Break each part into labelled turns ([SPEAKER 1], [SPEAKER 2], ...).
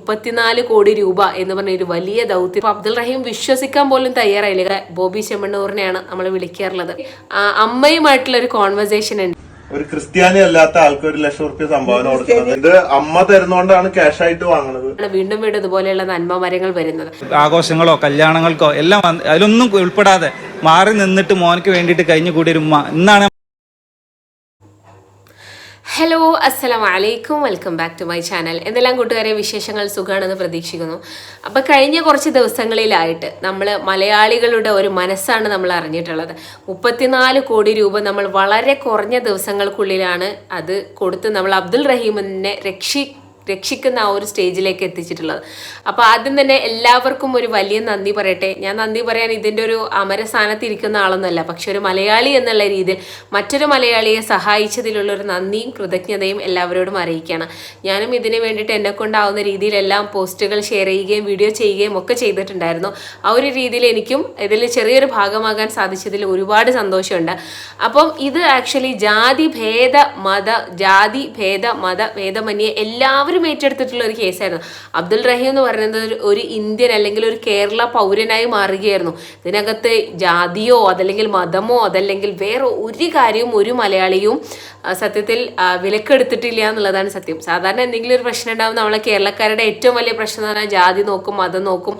[SPEAKER 1] 34 കോടി രൂപ എന്ന് പറഞ്ഞ ഒരു വലിയ ദൗത്യം അബ്ദുൾ റഹീം വിശ്വസിക്കാൻ പോലും തയ്യാറായില്ല. ബോബി ചെമ്മണ്ണൂറിനെയാണ് നമ്മൾ വിളിക്കാറുള്ളത്. അമ്മയുമായിട്ടുള്ള ഒരു കോൺവെർസേഷൻ ഉണ്ട്.
[SPEAKER 2] ഒരു ക്രിസ്ത്യാനി അല്ലാത്ത ആൾക്ക് 1 ലക്ഷം റുപ്യ സംഭാവന കൊടുക്കുന്നത് ഇത് അമ്മ തരുന്നോണ്ടാണ് ക്യാഷ് ആയിട്ട് വാങ്ങുന്നത്.
[SPEAKER 1] വീണ്ടും വീണ്ടും ഇതുപോലെയുള്ള നന്മമരങ്ങൾ വരുന്നത്.
[SPEAKER 3] ആഘോഷങ്ങളോ കല്യാണങ്ങൾക്കോ എല്ലാം അതിലൊന്നും ഉൾപ്പെടാതെ മാറി നിന്നിട്ട് മോനക്ക് വേണ്ടിയിട്ട് കഴിഞ്ഞുകൂടിയ ഒരു ഉമ്മ ഇന്നാണ്.
[SPEAKER 1] ഹലോ, അസ്സലാമു അലൈക്കും, welcome back to my channel. എന്തെല്ലാം കൂട്ടുകാരെ വിശേഷങ്ങൾ സുഖമാണെന്ന് പ്രതീക്ഷിക്കുന്നു. അപ്പോൾ കഴിഞ്ഞ കുറച്ച് ദിവസങ്ങളിലായിട്ട് നമ്മൾ മലയാളികളുടെ ഒരു മനസ്സാണ് നമ്മൾ അറിഞ്ഞിട്ടുള്ളത്. 34 കോടി രൂപ നമ്മൾ വളരെ കുറഞ്ഞ ദിവസങ്ങൾക്കുള്ളിലാണ് അത് കൊടുത്ത് നമ്മൾ അബ്ദുൾ റഹീമിനെ രക്ഷിക്കുന്ന ആ ഒരു സ്റ്റേജിലേക്ക് എത്തിച്ചിട്ടുള്ളത്. അപ്പോൾ ആദ്യം തന്നെ എല്ലാവർക്കും ഒരു വലിയ നന്ദി പറയട്ടെ. ഞാൻ നന്ദി പറയാൻ ഇതിൻ്റെ ഒരു അമരസ്ഥാനത്ത് ഇരിക്കുന്ന ആളൊന്നുമല്ല, പക്ഷെ ഒരു മലയാളി എന്നുള്ള രീതിയിൽ മറ്റൊരു മലയാളിയെ സഹായിച്ചതിലുള്ളൊരു നന്ദിയും കൃതജ്ഞതയും എല്ലാവരോടും അറിയിക്കുകയാണ്. ഞാനും ഇതിന് വേണ്ടിയിട്ട് എന്നെ കൊണ്ടാവുന്ന രീതിയിലെല്ലാം പോസ്റ്റുകൾ ഷെയർ ചെയ്യുകയും വീഡിയോ ചെയ്യുകയും ഒക്കെ ചെയ്തിട്ടുണ്ടായിരുന്നു. ആ ഒരു രീതിയിൽ എനിക്കും ഇതിൽ ചെറിയൊരു ഭാഗമാകാൻ സാധിച്ചതിൽ ഒരുപാട് സന്തോഷമുണ്ട്. അപ്പം ഇത് ആക്ച്വലി ജാതി ഭേദ മത ഭേദമന്യേ എല്ലാവരും ഏറ്റെടുത്തിട്ടുള്ള ഒരു കേസായിരുന്നു. അബ്ദുൾ റഹീം എന്ന് പറയുന്നത് ഒരു ഇന്ത്യൻ അല്ലെങ്കിൽ ഒരു കേരള പൗരനായി മാറുകയായിരുന്നു. ഇതിനകത്ത് ജാതിയോ അതല്ലെങ്കിൽ മതമോ അതല്ലെങ്കിൽ വേറെ ഒരു കാര്യവും ഒരു മലയാളിയും സത്യത്തിൽ വിലക്കെടുത്തിട്ടില്ല എന്നുള്ളതാണ് സത്യം. സാധാരണ എന്തെങ്കിലും ഒരു പ്രശ്നം ഉണ്ടാവും, നമ്മളെ കേരളക്കാരുടെ ഏറ്റവും വലിയ പ്രശ്നം എന്ന് പറഞ്ഞാൽ ജാതി നോക്കും, മതം നോക്കും,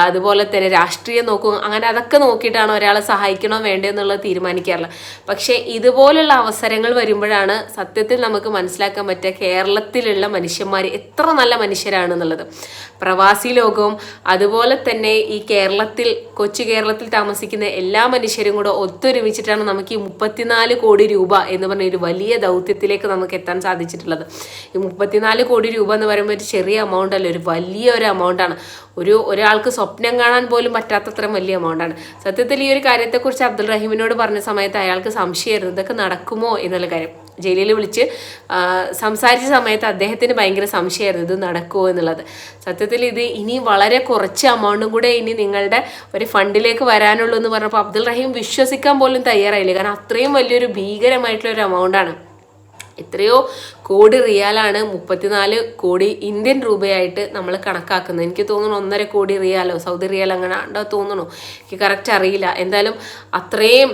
[SPEAKER 1] അതുപോലെ തന്നെ രാഷ്ട്രീയം നോക്കും. അങ്ങനെ അതൊക്കെ നോക്കിയിട്ടാണ് ഒരാളെ സഹായിക്കണോ വേണ്ടോ എന്നുള്ളത് തീരുമാനിക്കാറുള്ളത്. പക്ഷേ ഇതുപോലുള്ള അവസരങ്ങൾ വരുമ്പോഴാണ് സത്യത്തിൽ നമുക്ക് മനസ്സിലാക്കാൻ പറ്റുക കേരളത്തിലുള്ള മനുഷ്യന്മാർ എത്ര നല്ല മനുഷ്യരാണെന്നുള്ളത്. പ്രവാസി ലോകവും അതുപോലെ തന്നെ ഈ കൊച്ചു കേരളത്തിൽ താമസിക്കുന്ന എല്ലാ മനുഷ്യരും കൂടെ ഒത്തൊരുമിച്ചിട്ടാണ് നമുക്ക് ഈ 34 കോടി രൂപ എന്ന് പറഞ്ഞ ഒരു വലിയ ദൗത്യത്തിലേക്ക് നമുക്ക് എത്താൻ സാധിച്ചിട്ടുള്ളത്. ഈ 34 കോടി രൂപ എന്ന് പറയുമ്പോൾ ഒരു ചെറിയ എമൗണ്ട് അല്ല, ഒരു വലിയൊരു എമൗണ്ടാണ്. ഒരാൾക്ക് സ്വപ്നം കാണാൻ പോലും പറ്റാത്തത്രയും വലിയ എമൗണ്ടാണ്. സത്യത്തിൽ ഈ ഒരു കാര്യത്തെക്കുറിച്ച് അബ്ദുൾ റഹീമിനോട് പറഞ്ഞ സമയത്ത് അയാൾക്ക് സംശയമായിരുന്നു, ഇതൊക്കെ നടക്കുമോ എന്നുള്ള കാര്യം. ജയിലിൽ വിളിച്ച് സംസാരിച്ച സമയത്ത് അദ്ദേഹത്തിന് ഭയങ്കര സംശയമായിരുന്നു, ഇത് നടക്കുമോ എന്നുള്ളത്. സത്യത്തിൽ ഇത് ഇനി വളരെ കുറച്ച് എമൗണ്ടും കൂടെ ഇനി നിങ്ങളുടെ ഒരു ഫണ്ടിലേക്ക് വരാനുള്ളൂ എന്ന് പറഞ്ഞപ്പോൾ അബ്ദുൾ റഹീം വിശ്വസിക്കാൻ പോലും തയ്യാറായില്ല. കാരണം അത്രയും വലിയൊരു ഭീകരമായിട്ടുള്ള ഒരു എമൗണ്ടാണ്. എത്രയോ കോടി റിയാലാണ് 34 കോടി ഇന്ത്യൻ രൂപയായിട്ട് നമ്മൾ കണക്കാക്കുന്നത്. എനിക്ക് തോന്നുന്നു 1.5 കോടി റിയാലോ സൗദി റിയാൽ അങ്ങനെ ഉണ്ടോ തോന്നുന്നു, എനിക്ക് കറക്റ്റ് അറിയില്ല. എന്തായാലും അത്രയും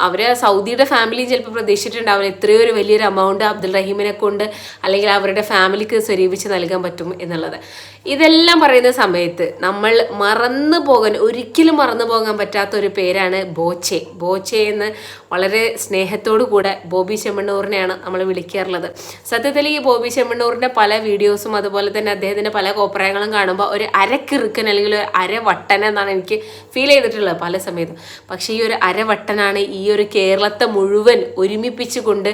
[SPEAKER 1] അവരെ സൗദിയുടെ ഫാമിലി ചിലപ്പോൾ പ്രതീക്ഷിച്ചിട്ടുണ്ടാവില്ല ഇത്രയോ ഒരു വലിയൊരു എമൗണ്ട് അബ്ദുൾ റഹീമിനെ കൊണ്ട് അല്ലെങ്കിൽ അവരുടെ ഫാമിലിക്ക് സ്വരൂപിച്ച് നൽകാൻ പറ്റും എന്നുള്ളത്. ഇതെല്ലാം പറയുന്ന സമയത്ത് നമ്മൾ ഒരിക്കലും മറന്നു പോകാൻ പറ്റാത്ത ഒരു പേരാണ് ബോച്ചെ എന്ന് വളരെ സ്നേഹത്തോടു കൂടെ ബോബി ചെമ്മണ്ണൂറിനെയാണ് നമ്മൾ വിളിക്കാറുള്ളത്. സത്യത്തിൽ ഈ ബോബി ചെമ്മണ്ണൂറിൻ്റെ പല വീഡിയോസും അതുപോലെ തന്നെ അദ്ദേഹത്തിൻ്റെ പല കോപ്രായങ്ങളും കാണുമ്പോൾ ഒരു അരക്കിറുക്കൻ അല്ലെങ്കിൽ ഒരു അരവട്ടൻ എന്നാണ് എനിക്ക് ഫീൽ ചെയ്തിട്ടുള്ളത് പല സമയത്തും. പക്ഷേ ഈ ഒരു അരവട്ടനാണ് ഈ ഒരു കേരളത്തെ മുഴുവൻ ഒരുമിപ്പിച്ചുകൊണ്ട്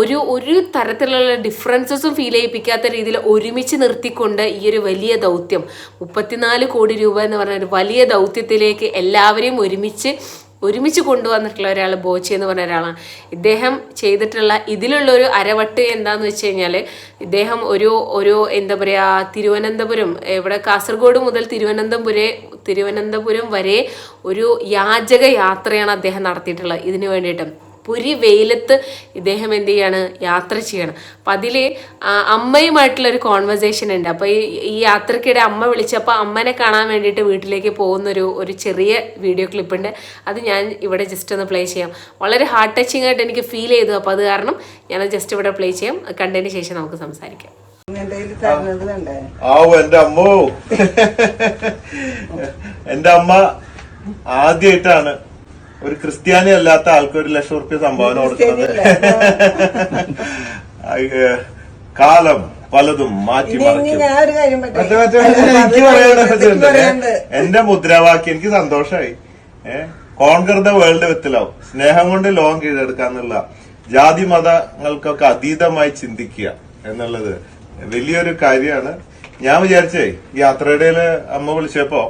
[SPEAKER 1] ഒരു തരത്തിലുള്ള ഡിഫറൻസസും ഫീൽ ചെയ്യിപ്പിക്കാത്ത രീതിയിൽ ഒരുമിച്ച് നിർത്തിക്കൊണ്ട് ഈ ഒരു വലിയ ദൗത്യം 34 കോടി രൂപ എന്ന് പറഞ്ഞ ഒരു വലിയ ദൗത്യത്തിലേക്ക് എല്ലാവരെയും ഒരുമിച്ച് കൊണ്ടുവന്നിട്ടുള്ള ഒരാൾ ബോച്ചെ എന്ന് പറഞ്ഞ ഒരാളാണ്. ഇദ്ദേഹം ചെയ്തിട്ടുള്ള ഇതിലുള്ളൊരു അരവട്ട് എന്താണെന്ന് വെച്ച് കഴിഞ്ഞാൽ ഇദ്ദേഹം ഒരു എന്താ പറയുക തിരുവനന്തപുരം കാസർഗോഡ് മുതൽ തിരുവനന്തപുരം വരെ ഒരു യാചക യാത്രയാണ് അദ്ദേഹം നടത്തിയിട്ടുള്ളത്. ഇതിനു വേണ്ടിയിട്ട് പുരി വെയിലത്ത് ഇദ്ദേഹം എന്ത് ചെയ്യാണ്, യാത്ര ചെയ്യണം. അപ്പം അതിൽ അമ്മയുമായിട്ടുള്ളൊരു കോൺവെർസേഷൻ ഉണ്ട്. അപ്പോൾ ഈ യാത്രക്കിടെ അമ്മ വിളിച്ചപ്പോൾ അമ്മനെ കാണാൻ വേണ്ടിയിട്ട് വീട്ടിലേക്ക് പോകുന്നൊരു ചെറിയ വീഡിയോ ക്ലിപ്പുണ്ട്. അത് ഞാൻ ഇവിടെ ജസ്റ്റ് ഒന്ന് പ്ലേ ചെയ്യാം. വളരെ ഹാർട്ട് ടച്ചിങ് ആയിട്ട് എനിക്ക് ഫീൽ ചെയ്തു. അപ്പോൾ അത് കാരണം ഞാൻ ജസ്റ്റ് ഇവിടെ പ്ലേ ചെയ്യാം. കണ്ടതിന് ശേഷം നമുക്ക് സംസാരിക്കാം.
[SPEAKER 2] എന്റെ അമ്മ ആദ്യമായിട്ടാണ് ഒരു ക്രിസ്ത്യാനി അല്ലാത്ത ആൾക്ക് 1 ലക്ഷം റുപ്യ സംഭാവന കൊടുക്കുന്നത്. കാലം പലതും മാറ്റി മറിക്കും. എന്റെ മുദ്രാവാക്യം എനിക്ക് സന്തോഷമായി. Conquer the world with love, സ്നേഹം കൊണ്ട് ലോകം കീഴടക്കാന്നുള്ള ജാതി മതങ്ങൾക്കൊക്കെ അതീതമായി ചിന്തിക്കുക എന്നുള്ളത് വലിയൊരു കാര്യമാണ്. ഞാൻ വിചാരിച്ചേ യാത്രയുടെ അമ്മ വിളിച്ചപ്പോ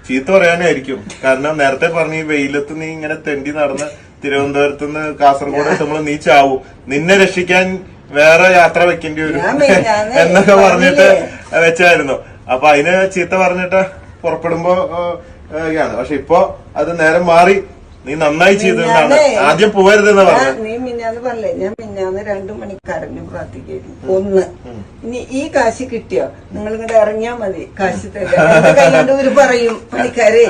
[SPEAKER 2] ചീത്ത പറയാനായിരിക്കും. കാരണം നേരത്തെ പറഞ്ഞ ഈ വെയിലത്ത് നീ ഇങ്ങനെ തെണ്ടി നടന്ന് തിരുവനന്തപുരത്ത് നിന്ന് കാസർഗോഡ് എത്തുമ്പോൾ നീ ചാവും, നിന്നെ രക്ഷിക്കാൻ വേറെ യാത്ര വെക്കേണ്ടി വരും എന്നൊക്കെ പറഞ്ഞിട്ട് വെച്ചായിരുന്നു. അപ്പൊ അതിന് ചീത്ത പറഞ്ഞിട്ട് പുറപ്പെടുമ്പോ ആണ്. പക്ഷെ ഇപ്പൊ അത് നേരം മാറി. നീ നന്നായി ചെയ്തതാണ്. ആദ്യം പോവരുതെന്ന് പറഞ്ഞു.
[SPEAKER 4] നീ മിന്നാന്ന് പറഞ്ഞേ, ഞാൻ മിന്നാന്ന് 2 മണിക്കാരന് പ്രാർത്ഥിക്കായിരുന്നു. ഇനി ഈ കാശ് കിട്ടിയോ നിങ്ങൾ ഇങ്ങോട്ട് ഇറങ്ങിയാ മതി, കാശ് തരാണ്ട് ഒരു പറയും പണിക്കാരെ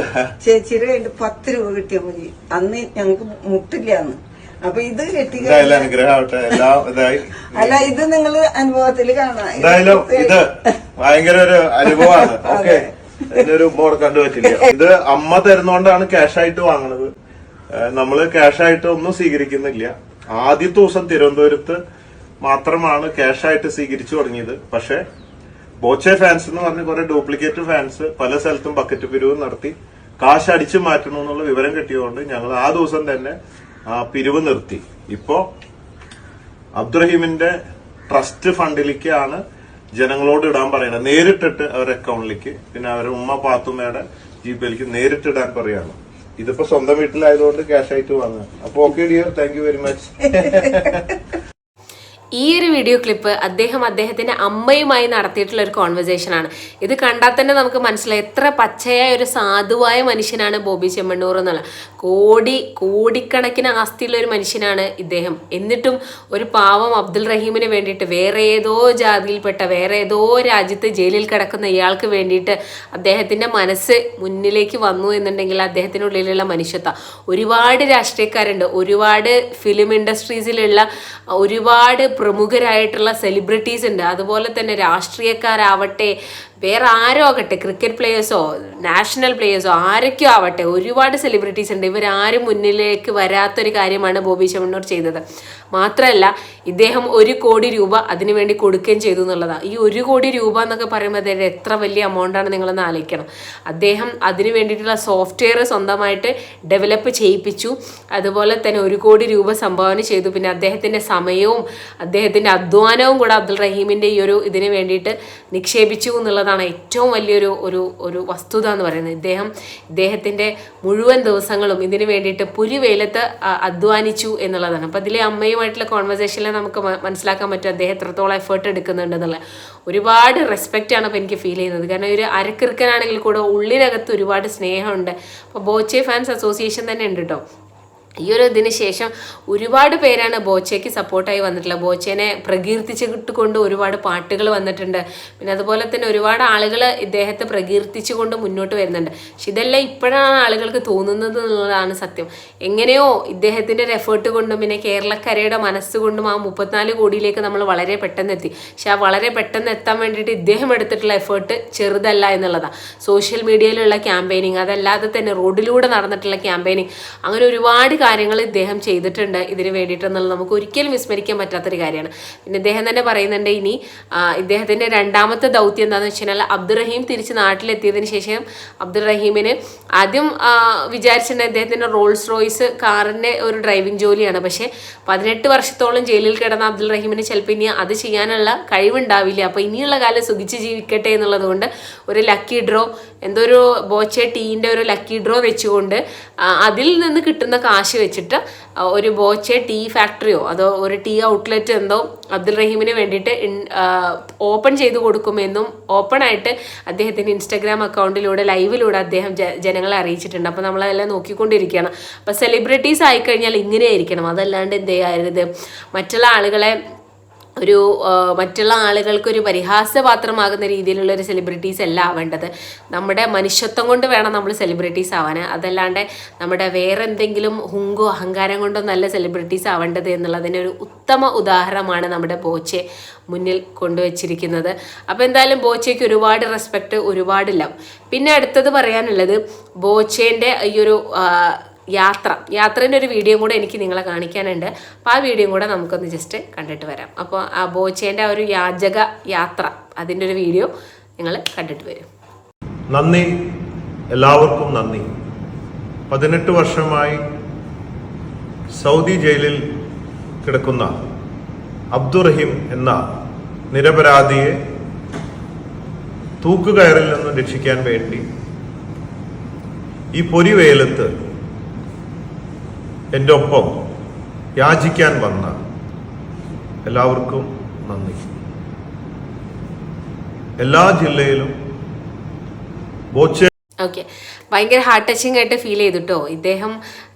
[SPEAKER 4] ചേച്ചിയുടെ കയ്യിൽ 10 രൂപ കിട്ടിയാൽ മതി, അന്ന് ഞങ്ങക്ക് മുട്ടില്ലാന്ന്. അപ്പൊ ഇത് കിട്ടി. അല്ല, ഇത് നിങ്ങള് അനുഭവത്തിൽ കാണാം.
[SPEAKER 2] എന്തായാലും ഇത് ഭയങ്കര ഒരു അനുഭവമാണ്. ഓക്കെ, ഇതിനൊരു മോഡ് കണ്ടുപറ്റില്ല. ഇത് അമ്മ തരുന്നോണ്ടാണ് ക്യാഷ് ആയിട്ട് വാങ്ങണത്. നമ്മള് ക്യാഷ് ആയിട്ട് ഒന്നും സ്വീകരിക്കുന്നില്ല. ആദ്യത്തെ ദിവസം തിരുവനന്തപുരത്ത് മാത്രമാണ് ക്യാഷ് ആയിട്ട് സ്വീകരിച്ചു തുടങ്ങിയത്. പക്ഷെ ബോച്ചെ ഫാൻസ് എന്ന് പറഞ്ഞ് കുറെ ഡ്യൂപ്ലിക്കേറ്റ് ഫാൻസ് പല സ്ഥലത്തും ബക്കറ്റ് പിരിവ് നടത്തി കാശ് അടിച്ചു മാറ്റണമെന്നുള്ള വിവരം കിട്ടിയതുകൊണ്ട് ഞങ്ങൾ ആ ദിവസം തന്നെ ആ പിരിവ് നിർത്തി. ഇപ്പോ അബ്ദുറഹീമിന്റെ ട്രസ്റ്റ് ഫണ്ടിലേക്കാണ് ജനങ്ങളോട് ഇടാൻ പറയുന്നത്. നേരിട്ടിട്ട് അവരുടെ അക്കൗണ്ടിലേക്ക്, പിന്നെ അവരുടെ ഉമ്മ പാത്തുമ്മയുടെ ജിപേയിലേക്ക് നേരിട്ടിടാൻ പറയാണ്. ഇതിപ്പോ സ്വന്തം വീട്ടിലായതുകൊണ്ട് ക്യാഷ് ആയിട്ട് വാങ്ങുക. അപ്പൊ okay dear, thank you very much.
[SPEAKER 1] ഈ ഒരു വീഡിയോ ക്ലിപ്പ് അദ്ദേഹത്തിന്റെ അമ്മയുമായി നടത്തിയിട്ടുള്ള ഒരു കോൺവെർസേഷൻ ആണ്. ഇത് കണ്ടാൽ തന്നെ നമുക്ക് മനസ്സിലായി എത്ര പച്ചയായ ഒരു സാധുവായ മനുഷ്യനാണ് ബോബി ചെമ്മണ്ണൂർ എന്നുള്ള. കോടിക്കണക്കിന് ആസ്തിയുള്ള ഒരു മനുഷ്യനാണ് ഇദ്ദേഹം. എന്നിട്ടും ഒരു പാവം അബ്ദുൾ റഹീമിന് വേണ്ടിയിട്ട്, വേറെ ഏതോ ജാതിയിൽപ്പെട്ട വേറെ ഏതോ രാജ്യത്ത് ജയിലിൽ കിടക്കുന്ന ഇയാൾക്ക് വേണ്ടിയിട്ട് അദ്ദേഹത്തിന്റെ മനസ്സ് മുന്നിലേക്ക് വന്നു എന്നുണ്ടെങ്കിൽ അദ്ദേഹത്തിനുള്ളിലുള്ള മനുഷ്യത്വം. ഒരുപാട് രാഷ്ട്രീയക്കാരുണ്ട്, ഒരുപാട് ഫിലിം ഇൻഡസ്ട്രീസിലുള്ള ഒരുപാട് പ്രമുഖരായിട്ടുള്ള സെലിബ്രിറ്റീസ് ഉണ്ട്. അതുപോലെ തന്നെ രാഷ്ട്രീയക്കാരാവട്ടെ, വേറെ ആരോ ആകട്ടെ, ക്രിക്കറ്റ് പ്ലേയേഴ്സോ നാഷണൽ പ്ലേയേഴ്സോ ആരൊക്കെയോ ആവട്ടെ, ഒരുപാട് സെലിബ്രിറ്റീസ് ഉണ്ട്. ഇവരാരും മുന്നിലേക്ക് വരാത്തൊരു കാര്യമാണ് ബോബി ചെമ്മണ്ണൂർ ചെയ്തത്. മാത്രമല്ല ഇദ്ദേഹം 1 കോടി രൂപ അതിനുവേണ്ടി കൊടുക്കുകയും ചെയ്തു എന്നുള്ളതാണ്. ഈ 1 കോടി രൂപ എന്നൊക്കെ പറയുമ്പോൾ അത് എത്ര വലിയ എമൗണ്ടാണ് നിങ്ങളൊന്ന് ആലോചിക്കണം. അദ്ദേഹം അതിന് വേണ്ടിയിട്ടുള്ള സോഫ്റ്റ്വെയർ സ്വന്തമായിട്ട് ഡെവലപ്പ് ചെയ്യിപ്പിച്ചു. അതുപോലെ തന്നെ 1 കോടി രൂപ സംഭാവന ചെയ്തു. പിന്നെ അദ്ദേഹത്തിൻ്റെ സമയവും അദ്ദേഹത്തിൻ്റെ അധ്വാനവും കൂടെ അബ്ദുൾ റഹീമിൻ്റെ ഈ ഒരു ഇതിന് വേണ്ടിയിട്ട് നിക്ഷേപിച്ചു എന്നുള്ളതാണ് ഏറ്റവും വലിയൊരു ഒരു വസ്തുത എന്ന് പറയുന്നത്. ഇദ്ദേഹത്തിൻ്റെ മുഴുവൻ ദിവസങ്ങളും ഇതിന് വേണ്ടിയിട്ട് പുലിവെയിലത്ത് അധ്വാനിച്ചു എന്നുള്ളതാണ്. അപ്പം അതിലെ അമ്മയുമായിട്ടുള്ള കോൺവെർസേഷനിൽ നമുക്ക് മനസ്സിലാക്കാൻ പറ്റും അദ്ദേഹം എത്രത്തോളം എഫേർട്ട് എടുക്കുന്നുണ്ടെന്നുള്ള. ഒരുപാട് റെസ്പെക്റ്റാണ് അപ്പോൾ എനിക്ക് ഫീൽ ചെയ്യുന്നത്. കാരണം ഒരു അരക്കിറുക്കനാണെങ്കിൽ കൂടെ ഉള്ളിനകത്ത് ഒരുപാട് സ്നേഹമുണ്ട്. അപ്പോൾ ബോച്ചെ ഫാൻസ് അസോസിയേഷൻ തന്നെ ഉണ്ട് കേട്ടോ. ഈ ഒരു ഇതിന് ശേഷം ഒരുപാട് പേരാണ് ബോച്ചയ്ക്ക് സപ്പോർട്ടായി വന്നിട്ടുള്ളത്. ബോച്ചേനെ പ്രകീർത്തിച്ചുകൊണ്ട് ഒരുപാട് പാട്ടുകൾ വന്നിട്ടുണ്ട്. പിന്നെ അതുപോലെ തന്നെ ഒരുപാട് ആളുകൾ ഇദ്ദേഹത്തെ പ്രകീർത്തിച്ചുകൊണ്ട് മുന്നോട്ട് വരുന്നുണ്ട്. പക്ഷെ ഇതെല്ലാം ഇപ്പോഴാണ് ആളുകൾക്ക് തോന്നുന്നത് എന്നുള്ളതാണ് സത്യം. എങ്ങനെയോ ഇദ്ദേഹത്തിൻ്റെ ഒരു എഫേർട്ട് കൊണ്ടും പിന്നെ കേരളക്കരയുടെ മനസ്സുകൊണ്ടും ആ 34 കോടിയിലേക്ക് നമ്മൾ വളരെ പെട്ടെന്ന് എത്തി. പക്ഷെ ആ വളരെ പെട്ടെന്ന് എത്താൻ വേണ്ടിയിട്ട് ഇദ്ദേഹം എടുത്തിട്ടുള്ള എഫേർട്ട് ചെറുതല്ല എന്നുള്ളതാണ്. സോഷ്യൽ മീഡിയയിലുള്ള ക്യാമ്പയിനിങ്, അതല്ലാതെ തന്നെ റോഡിലൂടെ നടന്നിട്ടുള്ള ക്യാമ്പയിനിങ്, അങ്ങനെ ഒരുപാട് കാര്യങ്ങൾ ഇദ്ദേഹം ചെയ്തിട്ടുണ്ട് ഇതിന് വേണ്ടിയിട്ടെന്നുള്ളത് നമുക്ക് ഒരിക്കലും വിസ്മരിക്കാൻ പറ്റാത്തൊരു കാര്യമാണ്. പിന്നെ ഇദ്ദേഹം തന്നെ പറയുന്നുണ്ട് ഇനി ഇദ്ദേഹത്തിൻ്റെ 2ാമത്തെ ദൗത്യം എന്താണെന്ന് വെച്ച് കഴിഞ്ഞാൽ അബ്ദുൾ റഹീം തിരിച്ച് നാട്ടിലെത്തിയതിന് ശേഷം അബ്ദുൾ റഹീമിന് ആദ്യം വിചാരിച്ചിട്ടുണ്ട് ഇദ്ദേഹത്തിൻ്റെ റോൾസ് റോയ്സ് കാറിൻ്റെ ഒരു ഡ്രൈവിംഗ് ജോലിയാണ്. പക്ഷേ 18 വർഷത്തോളം ജയിലിൽ കിടന്ന അബ്ദുൾ റഹീമിന് ചിലപ്പോൾ ഇനി അത് ചെയ്യാനുള്ള കഴിവുണ്ടാവില്ല. അപ്പോൾ ഇനിയുള്ള കാലം സുഖിച്ച് ജീവിക്കട്ടെ എന്നുള്ളത് കൊണ്ട് ഒരു ലക്കി ഡ്രോ, എന്തോ ഒരു ബോച്ചെ ടീൻ്റെ ഒരു ലക്കി ഡ്രോ വെച്ചുകൊണ്ട് അതിൽ നിന്ന് കിട്ടുന്ന കാശ് വെച്ചിട്ട് ഒരു ബോച്ചെ ടീ ഫാക്ടറിയോ അതോ ഒരു ടീ ഔട്ട്ലെറ്റ് എന്തോ അബ്ദുൾ റഹീമിന് വേണ്ടിയിട്ട് ഓപ്പൺ ചെയ്ത് കൊടുക്കുമെന്നും ഓപ്പണായിട്ട് അദ്ദേഹത്തിൻ്റെ ഇൻസ്റ്റഗ്രാം അക്കൗണ്ടിലൂടെ ലൈവിലൂടെ അദ്ദേഹം ജനങ്ങളെ അറിയിച്ചിട്ടുണ്ട്. അപ്പോൾ നമ്മളതെല്ലാം നോക്കിക്കൊണ്ടിരിക്കുകയാണ്. അപ്പോൾ സെലിബ്രിറ്റീസ് ആയിക്കഴിഞ്ഞാൽ ഇങ്ങനെയായിരിക്കണം, അതല്ലാണ്ട് എന്ത് ചെയ്യരുത്, മറ്റുള്ള ആളുകൾക്ക് ഒരു പരിഹാസപാത്രമാകുന്ന രീതിയിലുള്ള ഒരു സെലിബ്രിറ്റീസ് അല്ല ആവേണ്ടത്. നമ്മുടെ മനുഷ്യത്വം കൊണ്ട് വേണം നമ്മൾ സെലിബ്രിറ്റീസ് ആവാൻ. അതല്ലാണ്ട് നമ്മുടെ വേറെ എന്തെങ്കിലും ഹുങ്കോ അഹങ്കാരം കൊണ്ടോ നല്ല സെലിബ്രിറ്റീസ് ആവേണ്ടത് എന്നുള്ളതിന് ഒരു ഉത്തമ ഉദാഹരണമാണ് നമ്മുടെ ബോച്ചെ മുന്നിൽ കൊണ്ടുവച്ചിരിക്കുന്നത്. അപ്പോൾ എന്തായാലും ബോച്ചയ്ക്ക് ഒരുപാട് റെസ്പെക്റ്റ്, ഒരുപാട് ലവ്. പിന്നെ അടുത്തത് പറയാനുള്ളത് ബോച്ചേൻ്റെ ഈ ഒരു യാത്രേൻ്റെ ഒരു വീഡിയോ കൂടെ എനിക്ക് നിങ്ങളെ കാണിക്കാനുണ്ട്. അപ്പോൾ ആ വീഡിയോ കൂടെ നമുക്കൊന്ന് ജസ്റ്റ് കണ്ടിട്ട് വരാം. അപ്പോൾ ആ ബോച്ചേൻ്റെ ആ ഒരു യാചക യാത്ര, അതിൻ്റെ ഒരു വീഡിയോ നിങ്ങൾ കണ്ടിട്ട് വരും.
[SPEAKER 2] നന്ദി, എല്ലാവർക്കും നന്ദി. 18 വർഷമായി സൗദി ജയിലിൽ കിടക്കുന്ന അബ്ദുൾ റഹീം എന്ന നിരപരാധിയെ തൂക്കുകയറിൽ നിന്ന് രക്ഷിക്കാൻ വേണ്ടി ഈ പൊരിവേലത്ത് എൻ്റെ ഒപ്പം യാചിക്കാൻ വന്ന എല്ലാവർക്കും നന്ദി. എല്ലാ ജില്ലയിലും ബോച്ചെ
[SPEAKER 1] ഓക്കെ, ഭയങ്കര ഹാർട്ട് ടച്ചിങ് ആയിട്ട് ഫീൽ ചെയ്തിട്ടോ.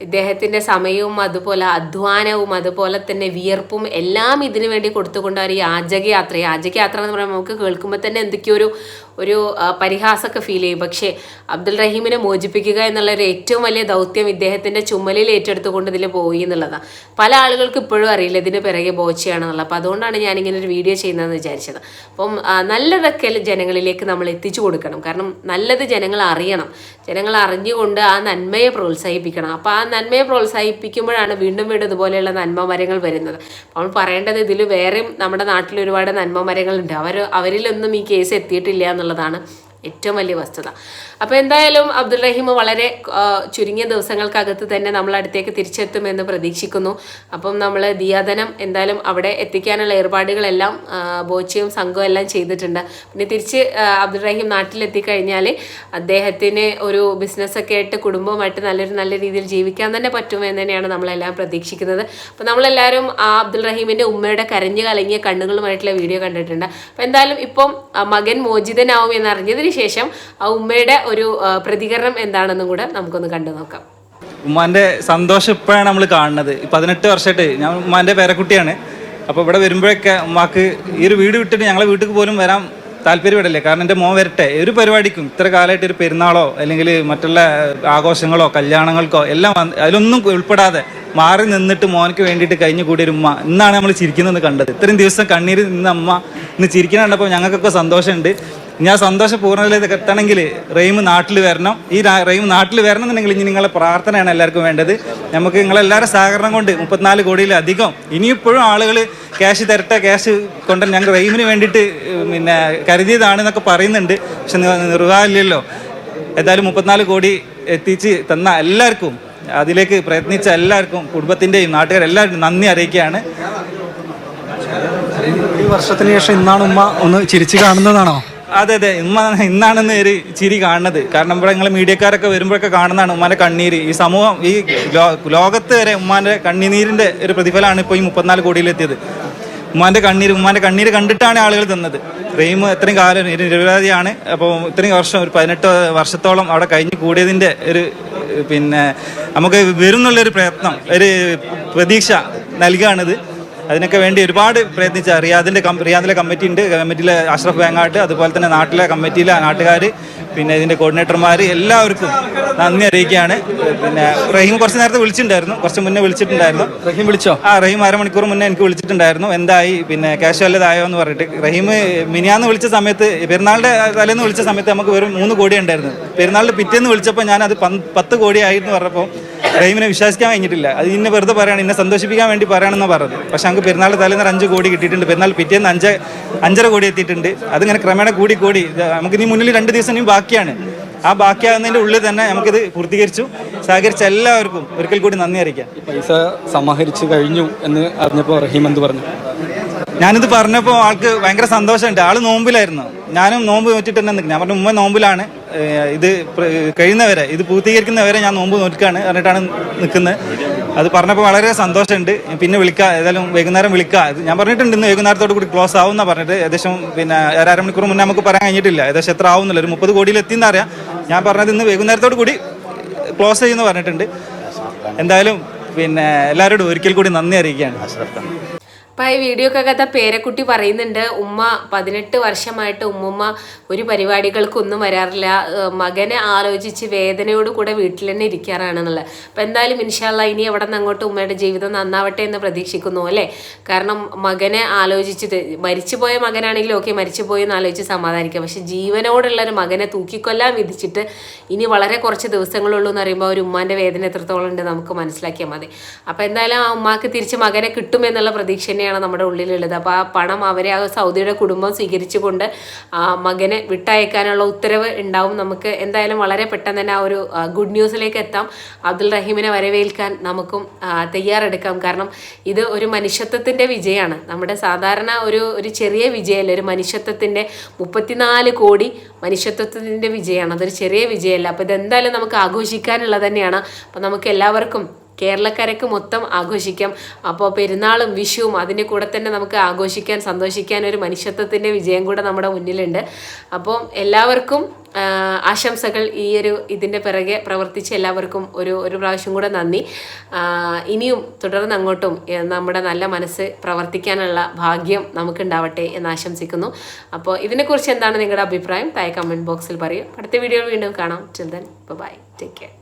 [SPEAKER 1] ഇദ്ദേഹത്തിൻ്റെ സമയവും അതുപോലെ അധ്വാനവും അതുപോലെ തന്നെ വിയർപ്പും എല്ലാം ഇതിനു വേണ്ടി കൊടുത്തുകൊണ്ട് ഒരു യാചകയാത്ര എന്ന് പറയുമ്പോൾ നമുക്ക് കേൾക്കുമ്പോൾ തന്നെ എന്തൊക്കെയോ ഒരു പരിഹാസമൊക്കെ ഫീൽ ചെയ്യും. പക്ഷേ അബ്ദുൾ റഹീമിനെ മോചിപ്പിക്കുക എന്നുള്ള ഒരു ഏറ്റവും വലിയ ദൗത്യം ഇദ്ദേഹത്തിൻ്റെ ചുമലിൽ ഏറ്റെടുത്തുകൊണ്ട് ഇതിൽ പോയി എന്നുള്ളതാണ്. പല ആളുകൾക്ക് ഇപ്പോഴും അറിയില്ല ഇതിന് പിറകെ ബോച്ചയാണെന്നുള്ളത്. അപ്പോൾ അതുകൊണ്ടാണ് ഞാനിങ്ങനെ ഒരു വീഡിയോ ചെയ്യുന്നതെന്ന് വിചാരിച്ചത്. അപ്പം നല്ലതൊക്കെ ജനങ്ങളിലേക്ക് നമ്മൾ എത്തിച്ചു കൊടുക്കണം. കാരണം നല്ലത് ജനങ്ങൾ അറിയണം, ജനങ്ങൾ അറിഞ്ഞുകൊണ്ട് ആ നന്മയെ പ്രോത്സാഹിപ്പിക്കണം. അപ്പോൾ ആ നന്മയെ പ്രോത്സാഹിപ്പിക്കുമ്പോഴാണ് വീണ്ടും വീണ്ടും ഇതുപോലെയുള്ള നന്മ മരങ്ങൾ വരുന്നത്. നമ്മൾ പറയേണ്ടത് ഇതിൽ വേറെയും നമ്മുടെ നാട്ടിൽ ഒരുപാട് നന്മ മരങ്ങളുണ്ട്. അവരിലൊന്നും ഈ കേസ് എത്തിയിട്ടില്ല എന്നുള്ളതാണ് ഏറ്റവും വലിയ വസ്തുത. അപ്പോൾ എന്തായാലും അബ്ദുൾ റഹീം വളരെ ചുരുങ്ങിയ ദിവസങ്ങൾക്കകത്ത് തന്നെ നമ്മളടുത്തേക്ക് തിരിച്ചെത്തുമെന്ന് പ്രതീക്ഷിക്കുന്നു. അപ്പം നമ്മൾ ദിയാദനം എന്തായാലും അവിടെ എത്തിക്കാനുള്ള ഏർപ്പാടുകളെല്ലാം ബോച്ചയും സംഘവും എല്ലാം ചെയ്തിട്ടുണ്ട്. പിന്നെ തിരിച്ച് അബ്ദുൾ റഹീം നാട്ടിലെത്തിക്കഴിഞ്ഞാൽ അദ്ദേഹത്തിന് ഒരു ബിസിനസ്സൊക്കെ ആയിട്ട് കുടുംബവുമായിട്ട് നല്ല രീതിയിൽ ജീവിക്കാൻ തന്നെ പറ്റുമെന്ന് തന്നെയാണ് നമ്മളെല്ലാം പ്രതീക്ഷിക്കുന്നത്. അപ്പോൾ നമ്മളെല്ലാവരും ആ അബ്ദുൾ റഹീമിൻ്റെ ഉമ്മയുടെ കരഞ്ഞു കലങ്ങിയ കണ്ണുകളുമായിട്ടുള്ള വീഡിയോ കണ്ടിട്ടുണ്ട്. അപ്പോൾ എന്തായാലും ഇപ്പം മകൻ മോചിതനാവും എന്നറിഞ്ഞതിന് ശേഷം ആ ഉമ്മയുടെ ഒരു പ്രതികരണം എന്താണെന്നും കൂടെ നമുക്കൊന്ന് കണ്ടു നോക്കാം.
[SPEAKER 3] ഉമ്മാൻ്റെ സന്തോഷം ഇപ്പോഴാണ് നമ്മൾ കാണുന്നത്. 18 വർഷമായിട്ട് ഞാൻ ഉമ്മാൻ്റെ പേരക്കുട്ടിയാണ്. അപ്പോൾ ഇവിടെ വരുമ്പോഴൊക്കെ ഉമ്മാക്ക് ഈ ഒരു വീട് വിട്ടിട്ട് ഞങ്ങളെ വീട്ടിൽ പോലും വരാൻ താല്പര്യപ്പെടില്ലേ. കാരണം എൻ്റെ മോൻ വരട്ടെ, ഒരു പരിപാടിക്കും ഇത്ര കാലമായിട്ട് ഒരു പെരുന്നാളോ അല്ലെങ്കിൽ മറ്റുള്ള ആഘോഷങ്ങളോ കല്യാണങ്ങൾക്കോ എല്ലാം അതിലൊന്നും ഉൾപ്പെടാതെ മാറി നിന്നിട്ട് മോനക്ക് വേണ്ടിയിട്ട് കഴിഞ്ഞു കൂടിയ ഒരു ഉമ്മ ഇന്നാണ് നമ്മൾ ചിരിക്കുന്നത് കണ്ടത്. ഇത്രയും ദിവസം കണ്ണീര് നിന്ന അമ്മ ഇന്ന് ചിരിക്കുന്ന കണ്ടപ്പോൾ ഞങ്ങൾക്കൊക്കെ സന്തോഷമുണ്ട്. ഞാൻ സന്തോഷം പൂർണ്ണതയിലേക്ക് എത്തണമെങ്കിൽ റഹീം നാട്ടിൽ വരണം. ഈ റഹീം നാട്ടിൽ വരണം എന്നുണ്ടെങ്കിൽ ഇനി നിങ്ങളെ പ്രാർത്ഥനയാണ് എല്ലാവർക്കും വേണ്ടത്. നമുക്ക് നിങ്ങളെല്ലാവരും സഹകരണം കൊണ്ട് 34 കോടിയിലധികം ഇനിയിപ്പോഴും ആളുകൾ ക്യാഷ് തരട്ടെ, ക്യാഷ് കൊണ്ട് ഞങ്ങൾ റഹീമിന് വേണ്ടിയിട്ട് പിന്നെ കരുതിയതാണെന്നൊക്കെ പറയുന്നുണ്ട്. പക്ഷെ നിർവാഹമില്ലല്ലോ. ഏതായാലും 34 കോടി എത്തിച്ച് തന്ന എല്ലാവർക്കും, അതിലേക്ക് പ്രയത്നിച്ച എല്ലാവർക്കും, കുടുംബത്തിൻ്റെയും നാട്ടുകാരെല്ലാവർക്കും നന്ദി അറിയിക്കുകയാണ്.
[SPEAKER 5] ഈ വർഷത്തിന് ശേഷം ഇന്നാണ് ഉമ്മ ഒന്ന് ചിരിച്ചു കാണുന്നതാണോ?
[SPEAKER 3] അതെ, ഇന്നാണെന്ന് ഒരു ചിരി കാണുന്നത്. കാരണം ഇവിടെ നിങ്ങൾ മീഡിയക്കാരൊക്കെ വരുമ്പോഴൊക്കെ കാണുന്നതാണ് ഉമ്മാൻ്റെ കണ്ണീര്. ഈ സമൂഹം, ഈ ലോകത്ത് വരെ ഉമ്മാൻ്റെ കണ്ണീരിൻ്റെ ഒരു പ്രതിഫലമാണ് ഇപ്പോൾ ഈ 34 കോടിയിലെത്തിയത്. ഉമ്മാൻ്റെ കണ്ണീര് കണ്ടിട്ടാണ് ആളുകൾ തന്നത്. റഹീം ഇത്രയും കാലം നിരപരാധിയാണ്. അപ്പോൾ ഇത്രയും വർഷം, ഒരു 18 വർഷത്തോളം അവിടെ കഴിഞ്ഞ് കൂടിയതിൻ്റെ ഒരു പിന്നെ നമുക്ക് വരുന്നുള്ളൊരു പ്രയത്നം, ഒരു പ്രതീക്ഷ നൽകുകയാണിത്. അതിനൊക്കെ വേണ്ടി ഒരുപാട് പ്രയത്നിച്ച റിയാദിലെ കമ്മിറ്റി ഉണ്ട്. കമ്മിറ്റിയിലെ അഷ്റഫ് വേങ്ങാട്ട്, അതുപോലെ തന്നെ നാട്ടിലെ കമ്മിറ്റിയിലെ നാട്ടുകാർ, പിന്നെ ഇതിൻ്റെ കോർഡിനേറ്റർമാർ, എല്ലാവർക്കും നന്ദി അറിയിക്കുകയാണ്. പിന്നെ റഹീം കുറച്ച് നേരത്തെ വിളിച്ചിട്ടുണ്ടായിരുന്നു, കുറച്ച് മുന്നേ വിളിച്ചിട്ടുണ്ടായിരുന്നു.
[SPEAKER 5] റഹീം വിളിച്ചോ?
[SPEAKER 3] റഹീം അരമണിക്കൂർ മുന്നേ എനിക്ക് വിളിച്ചിട്ടുണ്ടായിരുന്നു. എന്തായി, പിന്നെ ക്യാഷ് വല്ലതായോ എന്ന് പറഞ്ഞിട്ട്. റഹീം മിനിയാന്ന് വിളിച്ച സമയത്ത്, പെരുന്നാളിൻ്റെ തലേന്ന് വിളിച്ച സമയത്ത് നമുക്ക് വെറും 3 കോടി ഉണ്ടായിരുന്നു. പെരുന്നാളിൻ്റെ പിറ്റേന്ന് വിളിച്ചപ്പോൾ ഞാനത് 10 കോടി ആയി എന്ന് പറഞ്ഞപ്പോൾ റഹീമിനെ വിശ്വസിക്കാൻ കഴിഞ്ഞിട്ടില്ല. അത് ഇന്നെ വെറുതെ പറയാണ്, ഇന്നെ സന്തോഷിപ്പിക്കാൻ വേണ്ടി പറയാണെന്ന് പറഞ്ഞത്. പക്ഷെ നമുക്ക് പെരുന്നാൾ തലേന്ന് 5 കോടി കിട്ടിയിട്ടുണ്ട്. പെരുന്നാൾ പിറ്റേന്ന് 5.5 കോടി എത്തിയിട്ടുണ്ട്. അതിങ്ങനെ ക്രമേണ കൂടി നമുക്ക് ഇനി മുന്നിൽ 2 ദിവസം ഇനി ബാക്കിയാണ്. ആ ബാക്കിയാകുന്നതിൻ്റെ ഉള്ളിൽ തന്നെ നമുക്കിത് പൂർത്തീകരിച്ചു. സഹകരിച്ച എല്ലാവർക്കും ഒരിക്കൽ കൂടി നന്ദി അറിയിക്കാം.
[SPEAKER 5] പൈസ സമാഹരിച്ചു കഴിഞ്ഞു എന്ന് അറിഞ്ഞപ്പോൾ റഹീം എന്ത് പറഞ്ഞു?
[SPEAKER 3] ഞാനിത് പറഞ്ഞപ്പോൾ ആൾക്ക് ഭയങ്കര സന്തോഷമുണ്ട്. ആള് നോമ്പിലായിരുന്നു, ഞാനും നോമ്പ് നോറ്റിട്ട് തന്നെ നിൽക്കുന്നത്. ഞാൻ പറഞ്ഞു ഉമ്മ നോമ്പിലാണ്, ഇത് കഴിയുന്നവരെ, ഇത് പൂർത്തീകരിക്കുന്നവരെ ഞാൻ നോമ്പ് നോക്കാണ് പറഞ്ഞിട്ടാണ് നിൽക്കുന്നത്. അത് പറഞ്ഞപ്പോൾ വളരെ സന്തോഷമുണ്ട്. പിന്നെ വിളിക്കാം, ഏതായാലും വൈകുന്നേരം വിളിക്കാം. ഞാൻ പറഞ്ഞിട്ടുണ്ട് ഇന്ന് വൈകുന്നേരത്തോട് കൂടി ക്ലോസ് ആവുമെന്നാണ് പറഞ്ഞിട്ട്. ഏകദേശം പിന്നെ 1.5 മണിക്കൂർ മുന്നേ നമുക്ക് പറയാൻ കഴിഞ്ഞിട്ടില്ല ഏകദേശം എത്ര ആവുന്നില്ല. ഒരു 30 കോടിയിൽ എത്തിയെന്ന് അറിയാം. ഞാൻ പറഞ്ഞത് ഇന്ന് വൈകുന്നേരത്തോട് കൂടി ക്ലോസ് ചെയ്യുമെന്ന് പറഞ്ഞിട്ടുണ്ട്. എന്തായാലും പിന്നെ എല്ലാവരോടും ഒരിക്കൽ കൂടി നന്ദി അറിയിക്കുകയാണ്.
[SPEAKER 1] അപ്പോൾ ഈ വീഡിയോക്കകത്ത് പേരക്കുട്ടി പറയുന്നുണ്ട്, ഉമ്മ 18 വർഷമായിട്ട് ഉമ്മുമ്മ ഒരു പരിപാടികൾക്കൊന്നും വരാറില്ല, മകനെ ആലോചിച്ച് വേദനയോട് കൂടെ വീട്ടിൽ തന്നെ ഇരിക്കാറാണെന്നുള്ളത്. അപ്പോൾ എന്തായാലും ഇൻഷാല്ലാ ഇനി എവിടെ നിന്ന് അങ്ങോട്ട് ഉമ്മയുടെ ജീവിതം നന്നാവട്ടെ എന്ന് പ്രതീക്ഷിക്കുന്നു അല്ലേ. കാരണം മകനെ ആലോചിച്ചിട്ട്, മരിച്ചുപോയ മകനാണെങ്കിലും ഓക്കെ, മരിച്ചുപോയി എന്ന് ആലോചിച്ച് സമാധാനിക്കാം. പക്ഷെ ജീവനോടുള്ളൊരു മകനെ തൂക്കിക്കൊല്ലാൻ വിധിച്ചിട്ട് ഇനി വളരെ കുറച്ച് ദിവസങ്ങളുള്ളൂ എന്ന് പറയുമ്പോൾ ഒരു ഉമ്മാൻ്റെ വേദന എത്രത്തോളം ഉണ്ട് നമുക്ക് മനസ്സിലാക്കിയാൽ മതി. അപ്പോൾ എന്തായാലും ആ ഉമ്മാക്ക് തിരിച്ച് മകനെ കിട്ടുമെന്നുള്ള പ്രതീക്ഷ തന്നെയാണ് നമ്മുടെ ഉള്ളിലുള്ളത്. അപ്പോൾ ആ പണം അവരെ, ആ സൗദിയുടെ കുടുംബം സ്വീകരിച്ചുകൊണ്ട് ആ മകനെ വിട്ടയക്കാനുള്ള ഉത്തരവ് ഉണ്ടാവും. നമുക്ക് എന്തായാലും വളരെ പെട്ടെന്ന് തന്നെ ആ ഒരു ഗുഡ് ന്യൂസിലേക്ക് എത്താം. അബ്ദുൾ റഹീമിനെ വരവേൽക്കാൻ നമുക്കും തയ്യാറെടുക്കാം. കാരണം ഇത് ഒരു മനുഷ്യത്വത്തിൻ്റെ വിജയമാണ്. നമ്മുടെ സാധാരണ ഒരു ചെറിയ വിജയമല്ല, ഒരു മനുഷ്യത്വത്തിൻ്റെ 34 കോടി മനുഷ്യത്വത്തിൻ്റെ വിജയമാണ്. അതൊരു ചെറിയ വിജയമല്ല. അപ്പോൾ ഇതെന്തായാലും നമുക്ക് ആഘോഷിക്കാനുള്ളത് തന്നെയാണ്. അപ്പോൾ നമുക്ക് എല്ലാവർക്കും, കേരളക്കാരൊക്കെ മൊത്തം ആഘോഷിക്കാം. അപ്പോൾ പെരുന്നാളും വിഷുവും അതിൻ്റെ കൂടെ തന്നെ നമുക്ക് ആഘോഷിക്കാൻ, സന്തോഷിക്കാൻ ഒരു മനുഷ്യത്വത്തിൻ്റെ വിജയം കൂടെ നമ്മുടെ മുന്നിലുണ്ട്. അപ്പോൾ എല്ലാവർക്കും ആശംസകൾ. ഈ ഇതിൻ്റെ പിറകെ പ്രവർത്തിച്ച എല്ലാവർക്കും ഒരു പ്രാവശ്യം കൂടെ നന്ദി. ഇനിയും തുടർന്ന് അങ്ങോട്ടും നമ്മുടെ നല്ല മനസ്സ് പ്രവർത്തിക്കാനുള്ള ഭാഗ്യം നമുക്കുണ്ടാവട്ടെ എന്ന് ആശംസിക്കുന്നു. അപ്പോൾ ഇതിനെക്കുറിച്ച് എന്താണ് നിങ്ങളുടെ അഭിപ്രായം താഴെ കമൻറ്റ് ബോക്സിൽ പറയും. അടുത്ത വീഡിയോയിൽ വീണ്ടും കാണാം. Till then bye, take care.